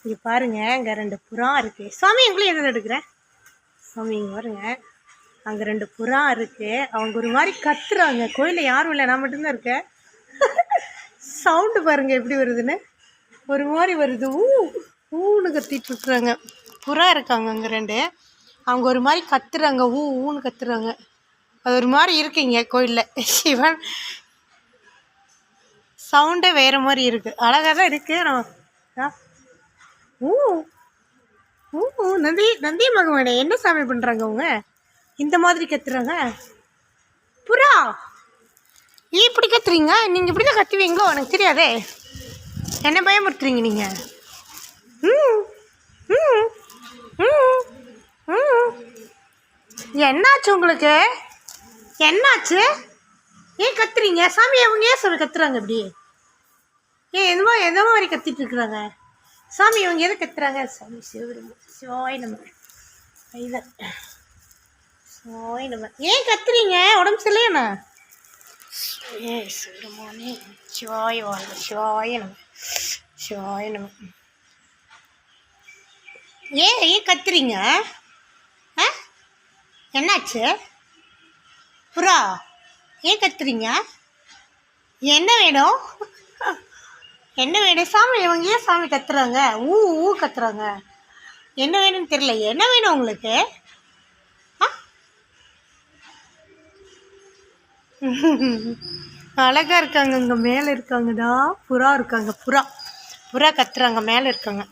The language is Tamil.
இங்கே பாருங்க, இங்கே 2 புறா இருக்குது. சாமி எங்களும் எதில் எடுக்கிறேன் சாமி, இங்கே பாருங்க, அங்கே 2 புறா இருக்குது. அவங்க ஒரு மாதிரி கத்துறாங்க. கோயிலில் யாரும் இல்லை, நான் மட்டும்தான் இருக்கேன். சவுண்டு பாருங்க எப்படி வருதுன்னு, ஒரு மாதிரி வருது. ஊன்னு கத்திட்டு இருக்கிறாங்க. புறா இருக்காங்க அங்கே 2. அவங்க ஒரு மாதிரி கத்துறாங்க, ஊன்னு கத்துறாங்க. அது ஒரு மாதிரி இருக்குங்க கோயிலில். சிவன் சவுண்டே வேறு மாதிரி இருக்குது. அழகாக தான் இருக்குது. ஊ நந்தி மகவானே, என்ன சாமி பண்ணுறாங்க அவங்க? இந்த மாதிரி கத்துறாங்க. புறா இப்படி கத்துறீங்க? நீங்கள் இப்படி தான் கத்துவீங்களோ? எனக்கு தெரியாதே. என்ன பயமுறுத்துறீங்க நீங்கள்? என்னாச்சு உங்களுக்கு? என்னாச்சு? ஏன் கத்துறீங்க சாமி? அவங்க ஏன் சொல்லி கத்துறாங்க இப்படி? எந்த மாதிரி கத்திட்டு இருக்கிறாங்க சாமி? இவங்க எதை கத்துறாங்க? சாமி சிவாய் நம்ம சிவாய் நம்ம. ஏன் கத்துறீங்க? உடம்பு சரியில்லையாண்ணா? சிவருமானே சிவாய் வாழ்க, சிவாய நம்ம, சிவாய நம்ம. ஏன் கத்துறீங்க? என்னாச்சு? புறா ஏன் கத்துறீங்க? என்ன வேணும்? என்ன வேணும் சாமி? இவங்க ஏன் சாமி கத்துறாங்க? ஊ கத்துறாங்க. என்ன வேணும்னு தெரியல. என்ன வேணும் உங்களுக்கு? அழகா இருக்காங்க. இங்கே மேலே இருக்காங்கடா புறா இருக்காங்க. புறா கத்துறாங்க, மேலே இருக்காங்க.